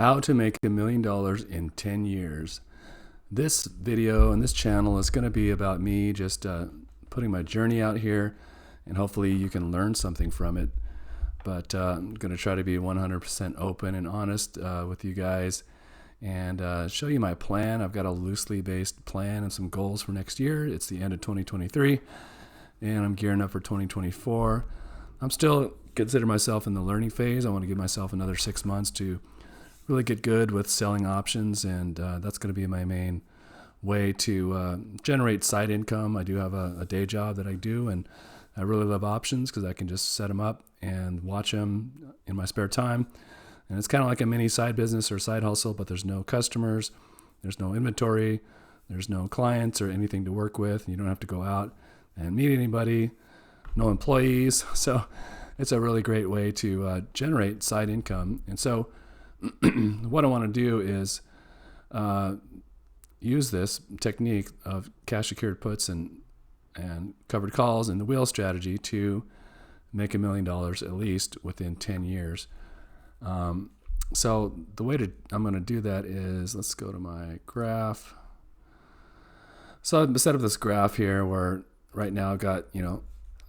How to make $1 million in 10 years. This video and this channel is going to be about me just putting my journey out here, and hopefully you can learn something from it. But I'm going to try to be 100% open and honest with you guys and show you my plan. I've got a loosely based plan and some goals for next year. It's the end of 2023 and I'm gearing up for 2024. I'm still consider myself in the learning phase. I want to give myself another 6 months to really get good with selling options, and that's going to be my main way to generate side income. I do have a day job that I do, and I really love options because I can just set them up and watch them in my spare time. And it's kind of like a mini side business or side hustle, but there's no customers, there's no inventory, there's no clients or anything to work with. You don't have to go out and meet anybody, no employees. So it's a really great way to generate side income. And so what I want to do is use this technique of cash secured puts and covered calls and the wheel strategy to make $1 million at least within 10 years. So the way I'm going to do that is, let's go to my graph. So I've set up this graph here where right now I've got,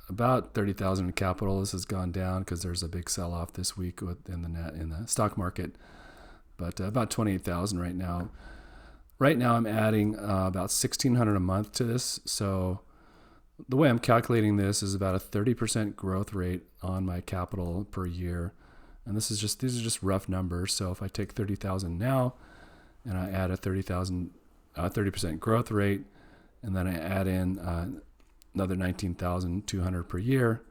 about 30,000 in capital. This has gone down because there's a big sell-off this week in the stock market, but about 28,000 right now. Right now I'm adding about 1,600 a month to this. So the way I'm calculating this is about a 30% growth rate on my capital per year. And these are just rough numbers. So if I take 30,000 now and I add a 30% growth rate, and then I add in another 19,200 per year,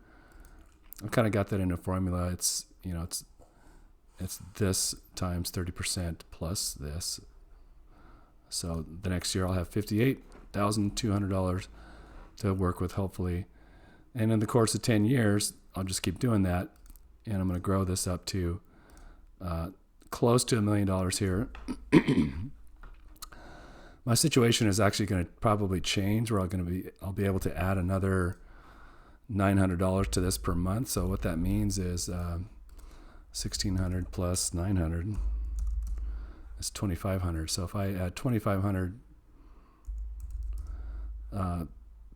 I've kind of got that in a formula. It's this times 30% plus this. So the next year I'll have $58,200 to work with, hopefully. And in the course of 10 years, I'll just keep doing that. And I'm going to grow this up to close to $1 million here. My situation is actually going to probably change where I'll be able to add another $900 to this per month. So what that means is 1,600 plus 900 is 2,500. So if I add 2,500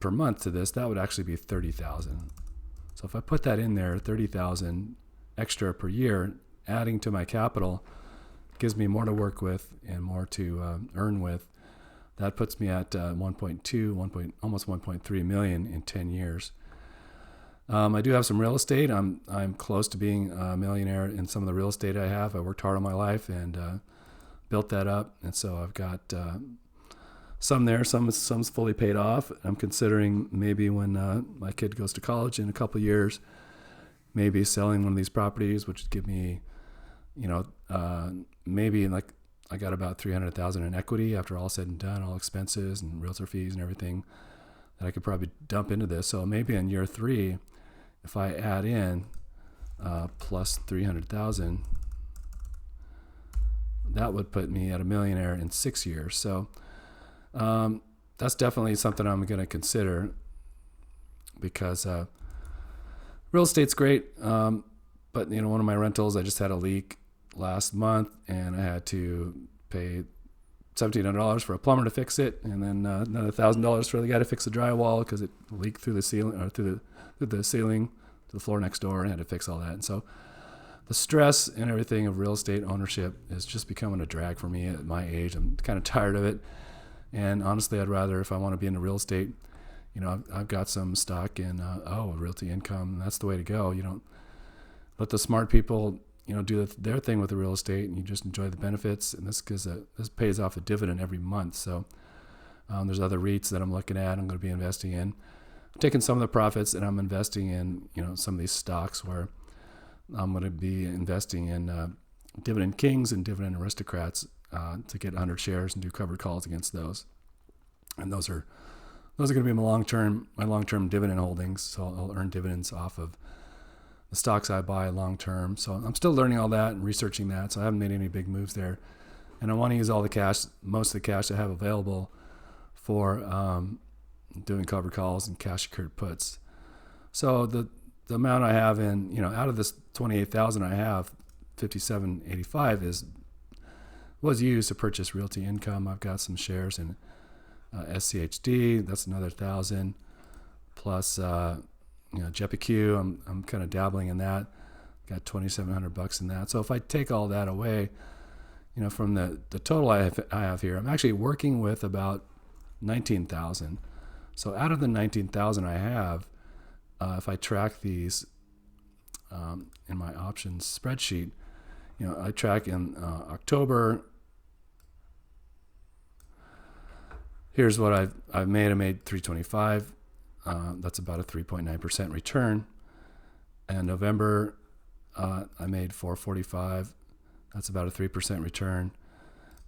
per month to this, that would actually be 30,000. So if I put that in there, 30,000 extra per year, adding to my capital, gives me more to work with and more to earn with. That puts me at almost 1.3 million in 10 years. I do have some real estate. I'm close to being a millionaire in some of the real estate I have. I worked hard all my life and built that up, and so I've got some there. Some's fully paid off. I'm considering maybe when my kid goes to college in a couple of years, maybe selling one of these properties, which would give me, maybe I got about 300,000 in equity after all said and done, all expenses and realtor fees and everything, that I could probably dump into this. So maybe in year 3, if I add in plus 300,000, that would put me at a millionaire in 6 years. So that's definitely something I'm going to consider, because real estate's great. But one of my rentals, I just had a leak last month and I had to pay $1,700 for a plumber to fix it, and then another $1,000 for the guy to fix the drywall because it leaked through the ceiling, or through the ceiling to the floor next door, and I had to fix all that. And so the stress and everything of real estate ownership is just becoming a drag for me at my age. I'm kind of tired of it. And honestly, I'd rather, if I want to be into real estate, I've got some stock in realty income. That's the way to go. You don't let the smart people do their thing with the real estate, and you just enjoy the benefits. And this pays off a dividend every month. So there's other REITs that I'm looking at. I'm going to be investing in. I'm taking some of the profits and I'm investing in some of these stocks where I'm going to be investing in dividend kings and dividend aristocrats to get 100 shares and do covered calls against those. And those are going to be my long-term dividend holdings. So I'll earn dividends off of the stocks I buy long term. So I'm still learning all that and researching that. So I haven't made any big moves there. And I want to use all the cash, most of the cash I have available, for doing covered calls and cash secured puts. So the amount I have in, out of this 28,000 I have, 5785 is was used to purchase Realty Income. I've got some shares in SCHD. That's another 1,000 plus JepiQ. I'm kind of dabbling in that. Got $2,700 in that. So if I take all that away, from the total I have here, I'm actually working with about 19,000. So out of the 19,000 I have, if I track these in my options spreadsheet, I track in October. Here's what I've made. I made 325. That's about a 3.9% return. And November, I made 445. That's about a 3% return.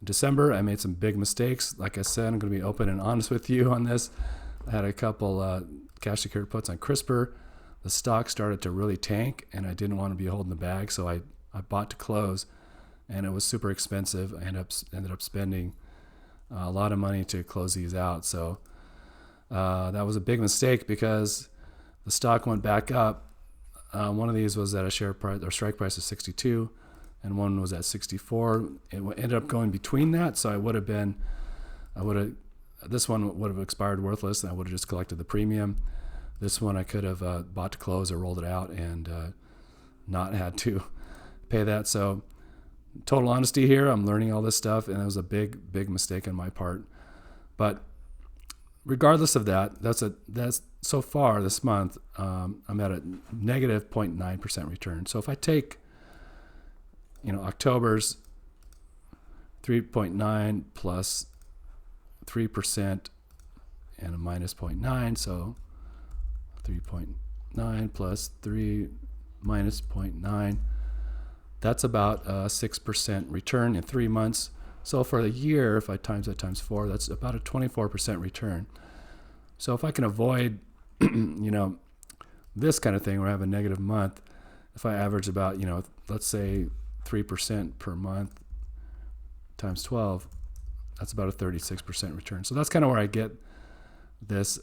December, I made some big mistakes. Like I said, I'm going to be open and honest with you on this. I had a couple cash secured puts on CRISPR. The stock started to really tank, and I didn't want to be holding the bag, so I bought to close, and it was super expensive. I ended up spending a lot of money to close these out. So that was a big mistake because the stock went back up. One of these was at a share price or strike price of 62, and one was at 64. It ended up going between that, so this one would have expired worthless, and I would have just collected the premium. This one I could have bought to close or rolled it out and not had to pay that. So total honesty here, I'm learning all this stuff, and it was a big mistake on my part. But regardless of that, that's so far this month, I'm at a negative 0.9% return. So if I take, October's 3.9 plus 3% and a minus 0.9, so 3.9 plus 3 minus 0.9, that's about a 6% return in 3 months. So for the year, if I times that times 4, that's about a 24% return. So if I can avoid, this kind of thing where I have a negative month, if I average about, let's say 3% per month times 12, that's about a 36% return. So that's kind of where I get this.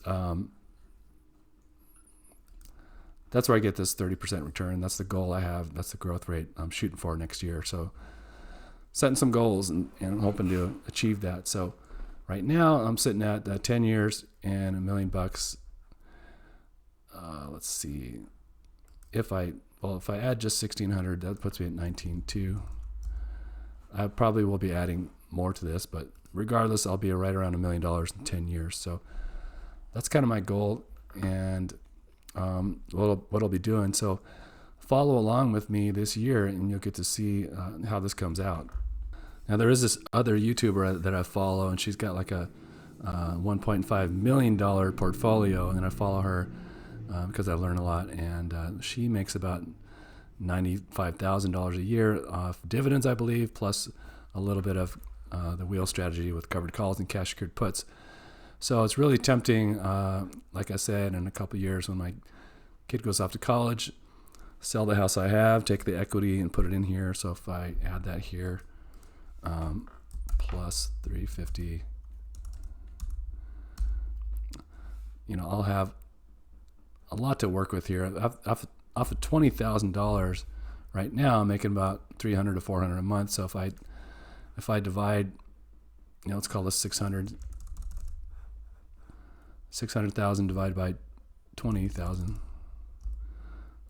That's where I get this 30% return. That's the goal I have. That's the growth rate I'm shooting for next year. So setting some goals and hoping to achieve that. So right now I'm sitting at 10 years and $1 million. Let's see. If I add just 1,600, that puts me at 19.2. I probably will be adding more to this, but regardless, I'll be right around $1 million in 10 years. So that's kind of my goal and what I'll be doing. So follow along with me this year, and you'll get to see how this comes out. Now there is this other YouTuber that I follow, and she's got like a $1.5 million portfolio, and I follow her because I learn a lot, and she makes about $95,000 a year off dividends, I believe, plus a little bit of the wheel strategy with covered calls and cash secured puts. So it's really tempting, like I said, in a couple of years when my kid goes off to college, sell the house I have, take the equity and put it in here. So if I add that here, plus 350, I'll have a lot to work with here. Off of $20,000 right now, I'm making about $300 to $400 a month. So if I divide, let's call this 600,000 divided by 20,000.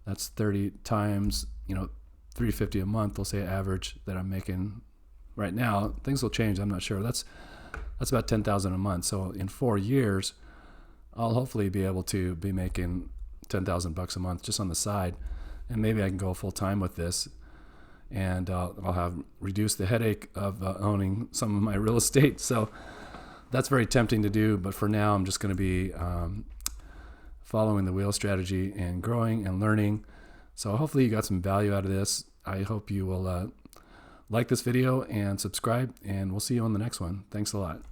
That's 30 times, $350 a month. We'll say average that I'm making right now. Things will change. I'm not sure. That's about 10,000 a month. So in 4 years, I'll hopefully be able to be making $10,000 a month just on the side, and maybe I can go full time with this, and I'll have reduced the headache of owning some of my real estate. So that's very tempting to do, but for now I'm just going to be following the wheel strategy and growing and learning. So hopefully you got some value out of this. I hope you will like this video and subscribe, and we'll see you on the next one. Thanks a lot.